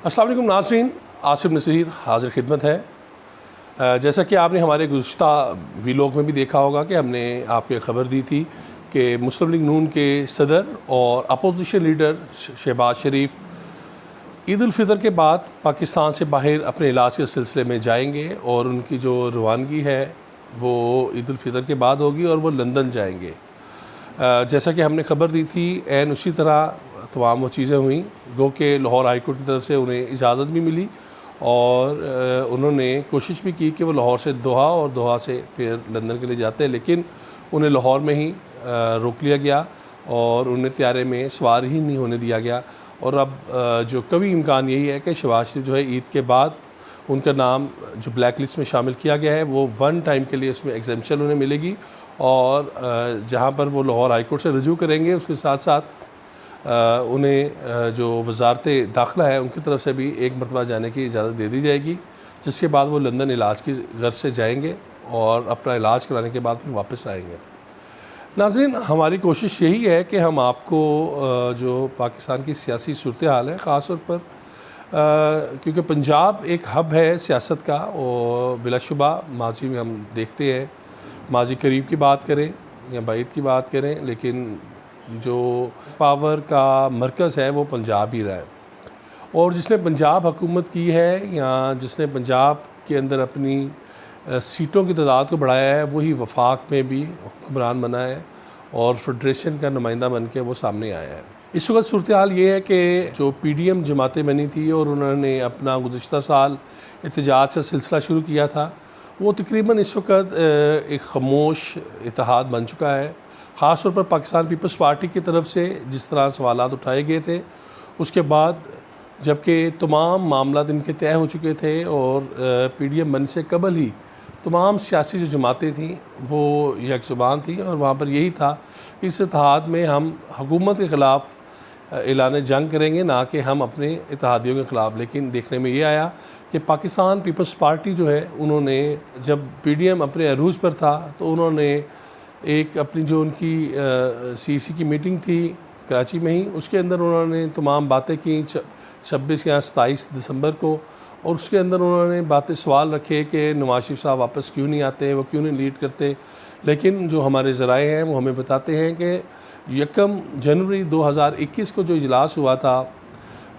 अस्सलाम वालेकुम नाज़रीन, आसिफ नसीर हाज़िर खिदमत है। जैसा कि आपने हमारे गुज़श्ता वीलॉग में भी देखा होगा कि हमने आपको खबर दी थी कि मुस्लिम लीग नून के सदर और अपोजिशन लीडर शहबाज शरीफ ईद उल फ़ितर के बाद पाकिस्तान से बाहर अपने इलाज के सिलसिले में जाएंगे और उनकी जो रवानगी है वो ईद उल फ़ितर के बाद होगी और वो लंदन जाएंगे। जैसा कि हमने खबर दी थी एन उसी तरह तमाम वो चीज़ें हुई, गो कि लाहौर हाई कोर्ट की तरफ से उन्हें इजाज़त भी मिली और उन्होंने कोशिश भी की कि वो लाहौर से दोहा और दोहा से फिर लंदन के लिए जाते हैं, लेकिन उन्हें लाहौर में ही रोक लिया गया और उन्हें त्यारे में सवार ही नहीं होने दिया गया। और अब जो कभी इम्कान यही है कि शहबाज शरीफ जो है ईद के बाद उनका नाम जो ब्लैक लिस्ट में शामिल किया गया है वो वन टाइम के लिए उसमें एग्जेम्पशन उन्हें मिलेगी और जहाँ पर वो लाहौर हाई कोर्ट से रजू करेंगे उसके साथ साथ उन्हें जो वजारत दाखिला है उनकी तरफ से भी एक मरतबा जाने की इजाज़त दे दी जाएगी, जिसके बाद वो लंदन इलाज की गर्ज से जाएंगे और अपना इलाज कराने के बाद फिर वापस आएंगे। नाज़रीन, हमारी कोशिश यही है कि हम आपको जो पाकिस्तान की सियासी सूरत हाल है ख़ास तौर पर क्योंकि पंजाब एक हब है सियासत का और बिलाशुबा माजी में हम देखते हैं, माजी करीब की बात करें या बाईद की बात करें, लेकिन जो पावर का मरकज़ है वो पंजाब ही रहा है और जिसने पंजाब हुकूमत की है या जिसने पंजाब के अंदर अपनी सीटों की तादाद को बढ़ाया है वही वफाक में भी हुक्मरान बना है और फेडरेशन का नुमाइंदा बन के वो सामने आया है। इस वक्त सूरत हाल ये है कि जो PDM जमातें बनी थी और उन्होंने अपना गुज़श्ता साल एहतजाज का सिलसिला शुरू किया था, वो तकरीबन इस वक्त एक खामोश इत्तेहाद बन चुका है। ख़ास तौर पर पाकिस्तान पीपल्स पार्टी की तरफ से जिस तरह सवालात उठाए गए थे उसके बाद जबकि तमाम मामला इनके तय हो चुके थे और PDM बनने से कबल ही तमाम सियासी जो जमातें थीं वो यकजुबान थी और वहाँ पर यही था कि इस इत्तेहाद में हम हुकूमत के ख़िलाफ़ ऐलान जंग करेंगे, ना कि हम अपने इत्तेहादियों के ख़िलाफ़। लेकिन देखने में ये आया कि पाकिस्तान पीपल्स पार्टी जो है उन्होंने जब PDM अपने अरूज पर था तो उन्होंने एक अपनी जो उनकी CEC की मीटिंग थी कराची में ही, उसके अंदर उन्होंने तमाम बातें की 26 या 27 दिसंबर को, और उसके अंदर उन्होंने बातें सवाल रखे कि नवाज शरीफ साहब वापस क्यों नहीं आते, वो क्यों नहीं लीड करते। लेकिन जो हमारे ज़राए हैं वो हमें बताते हैं कि 1 जनवरी 2021 को जो इजलास हुआ था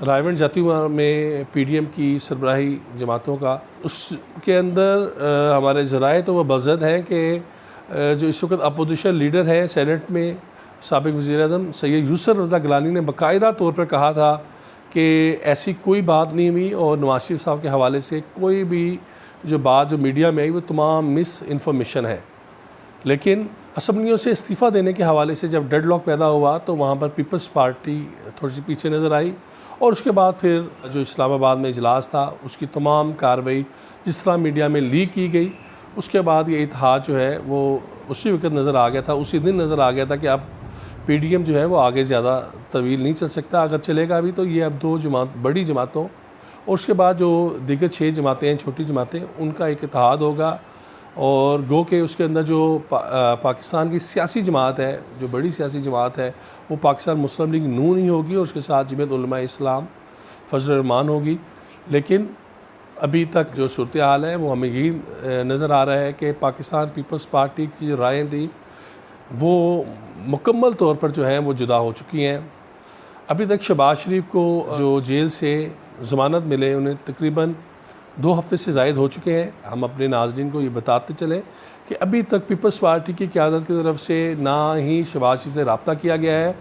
रायवंड जाती में PDM की सरबराही जमातों का, उसके अंदर हमारे ज़राए तो वह बज़द हैं कि जो इस वक्त अपोजिशन लीडर हैं सेनेट में साबिक़ वज़ीर-ए-आज़म सैयद यूसुफ़ रज़ा गिलानी ने बाकायदा तौर पर कहा था कि ऐसी कोई बात नहीं हुई और नवाज शरीफ साहब के हवाले से कोई भी जो बात जो मीडिया में आई वो तमाम मिस इन्फॉर्मेशन है। लेकिन असम्बलियों से इस्तीफ़ा देने के हवाले से जब डेडलॉक पैदा हुआ तो वहाँ पर पीपल्स पार्टी थोड़ी सी पीछे नज़र आई और उसके बाद फिर जो इस्लामाबाद में इजलास था उसकी तमाम कार्रवाई जिस तरह मीडिया में लीक की गई, उसके बाद ये इत्तेहाद जो है वो उसी वक्त नज़र आ गया था, उसी दिन नज़र आ गया था कि अब PDM जो है वो आगे ज़्यादा तवील नहीं चल सकता। अगर चलेगा भी तो ये अब 2 बड़ी जमातों और उसके बाद जो दीगर 6 जमातें हैं छोटी जमातें उनका एक इत्तेहाद होगा और गो के उसके अंदर जो पाकिस्तान की सियासी जमात है, जो बड़ी सियासी जमात है वो पाकिस्तान मुस्लिम लीग नून ही होगी और उसके साथ जमीयत उलमा इस्लाम फजल रहमान होगी। लेकिन अभी तक जो सूरत हाल है वो हमें यही नज़र आ रहा है कि पाकिस्तान पीपल्स पार्टी की जो रायें थी वो मुकम्मल तौर पर जो हैं वो जुदा हो चुकी हैं। अभी तक शहबाज शरीफ को जो जेल से ज़मानत मिले उन्हें तकरीबन 2 हफ़्ते से ज़ायद हो चुके हैं। हम अपने नाज़रीन को ये बताते चलें कि अभी तक पीपल्स पार्टी की क़यादत की तरफ से ना ही शहबाज शरीफ से रब्ता किया गया है,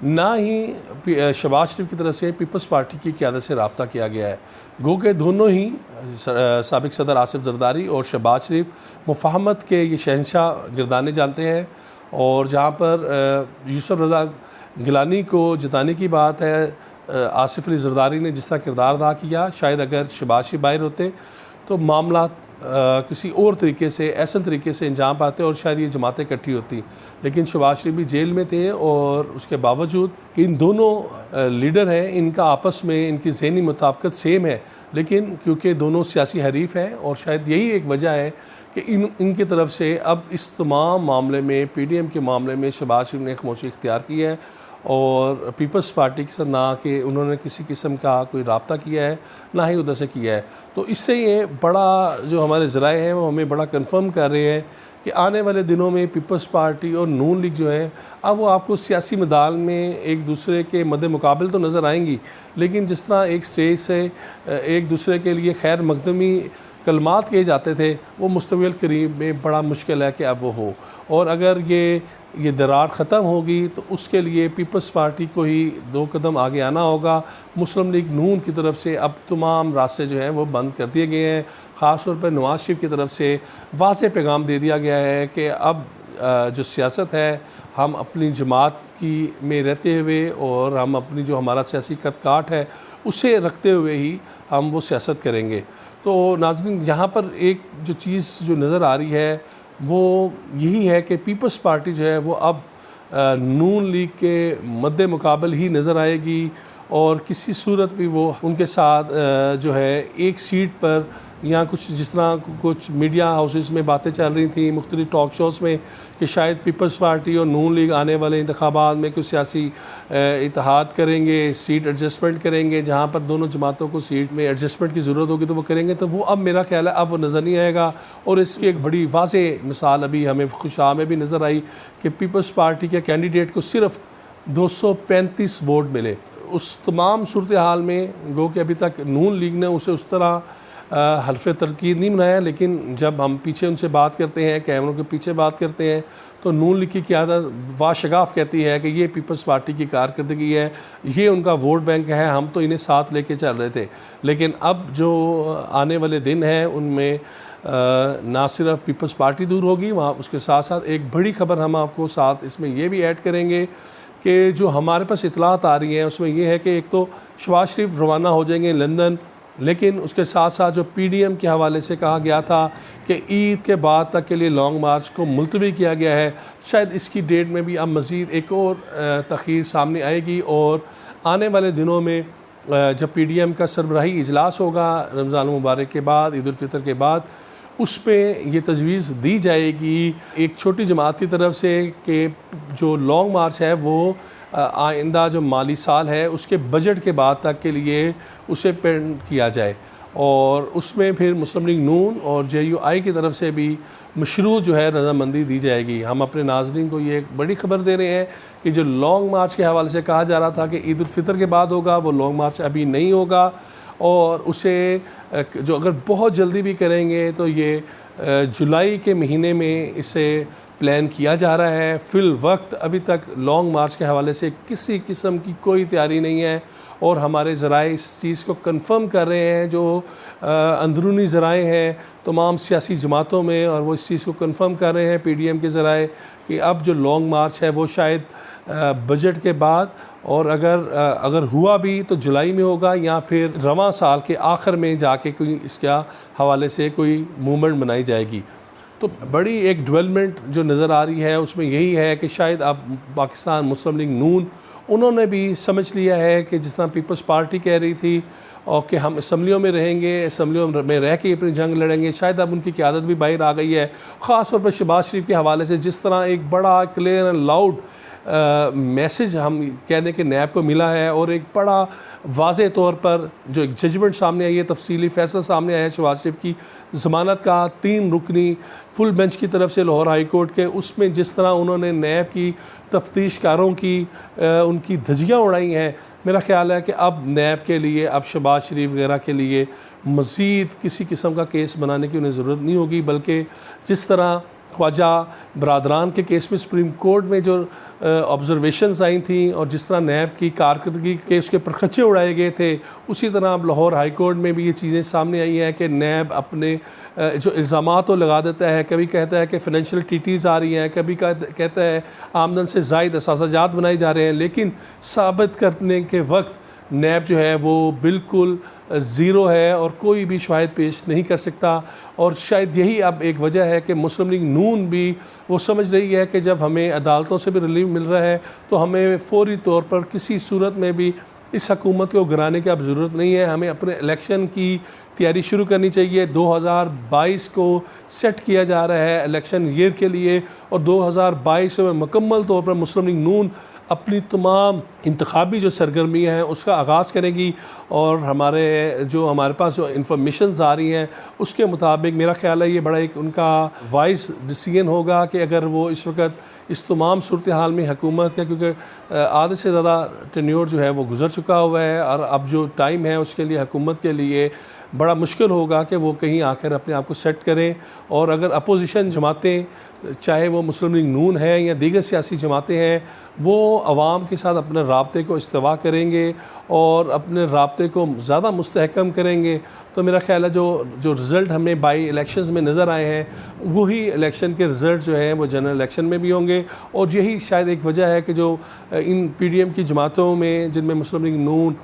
ना ही शहबाज शरीफ की तरफ से पीपल्स पार्टी की क़यादत से रब्ता किया गया है। गो के दोनों ही साबिक़ सदर आसिफ ज़रदारी और शहबाज शरीफ मुफ़ाहमत के ये शहंशाह गिरदाने जानते हैं और जहाँ पर यूसुफ़ रज़ा गिलानी को जिताने की बात है आसिफ अली ज़रदारी ने जिस तरह किरदार अदा किया, शायद अगर शहबाज शरीफ बाहर होते तो मामला किसी और तरीके से ऐसे तरीके से अंजाम पाते और शायद ये जमातें इकट्ठी होती। लेकिन शहबाज शरीफ भी जेल में थे और उसके बावजूद कि इन दोनों लीडर हैं इनका आपस में इनकी ज़हनी मुताबिकत सेम है, लेकिन क्योंकि दोनों सियासी हरीफ हैं और शायद यही एक वजह है कि इनकी तरफ से अब इस तमाम मामले में PDM के मामले में शहबाज शरीफ ने खामोशी इख्तियार की है और पीपल्स पार्टी के साथ ना कि उन्होंने किसी किस्म का कोई राब्ता किया है, ना ही उधर से किया है। तो इससे ये बड़ा जो हमारे ज़राए हैं वो हमें बड़ा कंफर्म कर रहे हैं कि आने वाले दिनों में पीपल्स पार्टी और नून लीग जो है अब वो आपको सियासी मैदान में एक दूसरे के मद्दे मुकाबले तो नज़र आएंगी, लेकिन जिस तरह एक स्टेज से एक दूसरे के लिए खैर मकदमी कलमात किए जाते थे वो मुस्तक़बिल करीब में बड़ा मुश्किल है कि अब वो हो। और अगर ये दरार ख़त्म होगी तो उसके लिए पीपल्स पार्टी को ही 2 कदम आगे आना होगा। मुस्लिम लीग नून की तरफ से अब तमाम रास्ते जो हैं वो बंद कर दिए गए हैं। ख़ास तौर पर नवाज़ शरीफ की तरफ से वाज़ेह पैगाम दे दिया गया है कि अब जो सियासत है हम अपनी जमात की में रहते हुए और हम अपनी जो हमारा सियासी कदकाठ है उसे रखते हुए ही हम वो सियासत करेंगे। तो नाज़रीन, यहाँ पर एक जो चीज़ जो नज़र आ रही है वो यही है कि पीपल्स पार्टी जो है वो अब नून लीग के मद्दे मुकाबल ही नज़र आएगी और किसी सूरत भी वो उनके साथ जो है एक सीट पर या कुछ जिस तरह कुछ मीडिया हाउसेस में बातें चल रही थी मुख्तलिफ टॉक शोज़ में कि शायद पीपल्स पार्टी और नून लीग आने वाले इंतखाबात में कुछ सियासी इत्तेहाद करेंगे, सीट एडजस्टमेंट करेंगे, जहाँ पर दोनों जमातों को सीट में एडजस्टमेंट की ज़रूरत होगी तो वो करेंगे। तो वो अब मेरा ख्याल है अब वो नज़र नहीं आएगा। और इसकी एक बड़ी वाज़ेह मिसाल अभी हमें खुशाह में भी नज़र आई कि पीपल्स पार्टी के कैंडिडेट को सिर्फ 235 वोट मिले। उस तमाम सूरत हाल में गो कि अभी तक नून लीग ने उसे उस तरह हल्फ़े तरकीद नहीं बनाया, लेकिन जब हम पीछे उनसे बात करते हैं, कैमरों के पीछे बात करते हैं, तो नून लीग की क़यादत वाशगाफ़ कहती है कि ये पीपल्स पार्टी की कारकर्दगी है, ये उनका वोट बैंक है, हम तो इन्हें साथ लेके चल रहे थे। लेकिन अब जो आने वाले दिन हैं उनमें ना सिर्फ पीपल्स पार्टी दूर होगी, वहाँ उसके साथ साथ एक बड़ी ख़बर हम आपको साथ इसमें ये भी ऐड करेंगे कि जो हमारे पास इतलात आ रही हैं उसमें यह है कि एक तो शहबाज शरीफ रवाना हो जाएंगे लंदन, लेकिन उसके साथ साथ जो पीडीएम के हवाले से कहा गया था कि ईद के बाद तक के लिए लॉन्ग मार्च को मुलतवी किया गया है, शायद इसकी डेट में भी अब मज़ीद एक और तख़ीर सामने आएगी। और आने वाले दिनों में जब पीडीएम का सरबराही इजलास होगा रमज़ान मुबारक के बाद, ईद उल फितर के बाद, उस पर ये तजवीज़ दी जाएगी एक छोटी जमात की तरफ से कि जो लॉन्ग मार्च है वो आइंदा जो माली साल है उसके बजट के बाद तक के लिए उसे पेंड किया जाए। और उसमें फिर मुस्लिम लीग नून और JUI की तरफ से भी मशरूत जो है रज़ामंदी दी जाएगी। हम अपने नाज़रीन को ये एक बड़ी ख़बर दे रहे हैं कि जो लॉन्ग मार्च के हवाले से कहा जा रहा था कि ईद उल फितर के बाद होगा, वो लॉन्ग मार्च अभी नहीं होगा। और उसे जो अगर बहुत जल्दी भी करेंगे तो ये जुलाई के महीने में इसे प्लान किया जा रहा है। फ़िल वक्त अभी तक लॉन्ग मार्च के हवाले से किसी किस्म की कोई तैयारी नहीं है और हमारे ज़राए इस चीज़ को कंफर्म कर रहे हैं, जो अंदरूनी ज़राए हैं तमाम सियासी जमातों में, और वो इस चीज़ को कंफर्म कर रहे हैं PDM के ज़राए कि अब जो लॉन्ग मार्च है वो शायद बजट के बाद, और अगर हुआ भी तो जुलाई में होगा या फिर रवां साल के आखिर में जाके कोई इसका हवाले से कोई मूवमेंट बनाई जाएगी। तो बड़ी एक डेवलपमेंट जो नज़र आ रही है उसमें यही है कि शायद अब पाकिस्तान मुस्लिम लीग नून उन्होंने भी समझ लिया है कि जिस तरह पीपल्स पार्टी कह रही थी और कि हम असम्बलियों में रहेंगे, असम्बलियों में रह के अपनी जंग लड़ेंगे, शायद अब उनकी क़यादत भी बाहर आ गई है। ख़ास तौर पर शहबाज शरीफ के हवाले से जिस तरह एक बड़ा क्लियर एंड लाउड मैसेज हम कह दें कि नैब को मिला है और एक बड़ा वाज़े तौर पर जो एक जजमेंट सामने आई है, तफसीली फ़ैसला सामने आया है शहबाज शरीफ की ज़मानत का 3 रुकनी फुल बेंच की तरफ से लाहौर हाई कोर्ट के, उसमें जिस तरह उन्होंने नैब की तफ्तीशकारों की उनकी धज्जियाँ उड़ाई हैं, मेरा ख़्याल है कि अब नैब के लिए, अब शहबाज शरीफ वगैरह के लिए मज़ीद किसी किस्म का केस बनाने की उन्हें ज़रूरत नहीं होगी, बल्कि जिस तरह ख्वाजा बरदरान के केस में सुप्रीम कोर्ट में जो ऑब्जर्वेशंस आई थी और जिस तरह नैब की कारकर्दगी के उसके परखच्चे उड़ाए गए थे, उसी तरह अब लाहौर हाई कोर्ट में भी ये चीज़ें सामने आई हैं कि नैब अपने जो इल्ज़ामात तो लगा देता है, कभी कहता है कि फ़ाइनेंशियल टीटीज़ आ रही हैं, कभी कहता है आमदन से ज़ायद असासाजात बनाए जा रहे हैं, लेकिन साबित करने के वक्त नैब जो है वो बिल्कुल ज़ीरो है और कोई भी शवाहिद पेश नहीं कर सकता। और शायद यही अब एक वजह है कि मुस्लिम लीग नून भी वो समझ रही है कि जब हमें अदालतों से भी रिलीफ मिल रहा है तो हमें फ़ौरी तौर पर किसी सूरत में भी इस हुकूमत को गिराने की अब ज़रूरत नहीं है। हमें अपने इलेक्शन की तैयारी शुरू करनी चाहिए। 2022 को सेट किया जा रहा है इलेक्शन ईयर के लिए और 2022 में मुकम्मल तौर पर मुस्लिम लीग नून अपनी तमाम इंतखाबी जो सरगर्मियाँ हैं उसका आगाज़ करेगी और हमारे पास जो इंफॉर्मेशंस आ रही हैं उसके मुताबिक मेरा ख्याल है ये बड़ा एक उनका वाइज डिसीजन होगा कि अगर वो इस वक्त इस तमाम सूरत हाल में हुकूमत का, क्योंकि आधे से ज़्यादा टेन्योर जो है वो गुज़र चुका हुआ है और अब जो टाइम है उसके लिए हुकूमत के लिए बड़ा मुश्किल होगा कि वो कहीं आकर अपने आप को सेट करें। और अगर अपोजिशन जमातें, चाहे वो मुस्लिम लीग नून है या दीगर सियासी जमातें हैं, वो आवाम के साथ अपने राब्ते को इस्तेवा करेंगे और अपने राब्ते को ज़्यादा मुस्तहकम करेंगे, तो मेरा ख्याल है जो रिज़ल्ट हमें बाई इलेक्शंस में नज़र आए हैं वही इलेक्शन के रिज़ल्ट जो हैं वो जनरल इलेक्शन में भी होंगे। और यही शायद एक वजह है कि जो इन PDM की जमातों में, जिनमें मुस्लिम लीग नून,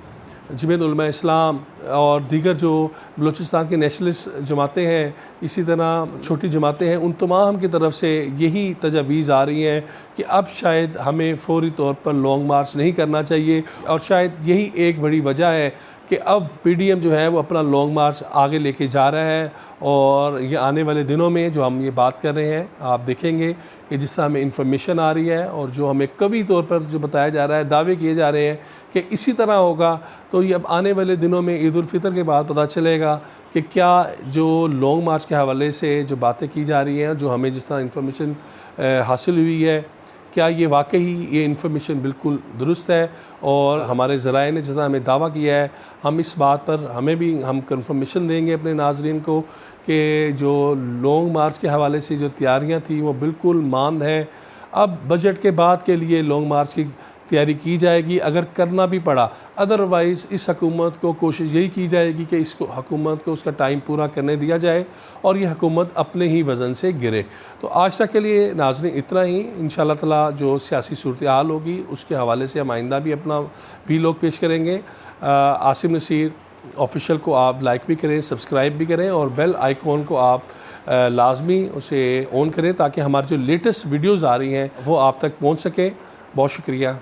जमीयत उलमा इस्लाम और दीगर जो बलूचिस्तान की नेशनलिस्ट जमातें हैं, इसी तरह छोटी जमातें हैं, उन तमाम की तरफ से यही तजावीज़ आ रही हैं कि अब शायद हमें फ़ौरी तौर पर लॉन्ग मार्च नहीं करना चाहिए। और शायद यही एक बड़ी वजह है कि अब PDM जो है वो अपना लॉन्ग मार्च आगे लेके जा रहा है। और ये आने वाले दिनों में जो हम ये बात कर रहे हैं, आप देखेंगे कि जिस तरह हमें इंफॉर्मेशन आ रही है और जो हमें कवी तौर पर जो बताया जा रहा है, दावे किए जा रहे हैं कि इसी तरह होगा, तो ये अब आने वाले दिनों में ईद उल फितर के बाद पता चलेगा कि क्या जो लॉन्ग मार्च के हवाले से जो बातें की जा रही हैं, जो हमें जिस तरह इंफॉर्मेशन हासिल हुई है, क्या ये वाकई ये इन्फॉर्मेशन बिल्कुल दुरुस्त है। और हमारे ज़राए ने जिस तरह हमें दावा किया है, हम इस बात पर हम कंफर्मेशन देंगे अपने नाजरीन को कि जो लॉन्ग मार्च के हवाले से जो तैयारियां थी वो बिल्कुल मांद हैं। अब बजट के बाद के लिए लॉन्ग मार्च की तैयारी की जाएगी अगर करना भी पड़ा, अदरवाइज़ इस हुकूमत को कोशिश यही की जाएगी कि इसको हुकूमत को उसका टाइम पूरा करने दिया जाए और ये हुकूमत अपने ही वज़न से गिरे। तो आज तक के लिए नाज़रीन इतना ही। इंशाअल्लाह ताला जो सियासी सूरत हाल होगी उसके हवाले से हम आइंदा भी अपना वीलॉग पेश करेंगे। आसिम नसीर ऑफिशियल को आप लाइक भी करें, सब्सक्राइब भी करें और बेल आइकॉन को आप लाजमी उसे ऑन करें ताकि हमारी जो लेटेस्ट वीडियोज़ आ रही हैं वो आप तक पहुँच सकें। बहुत शुक्रिया।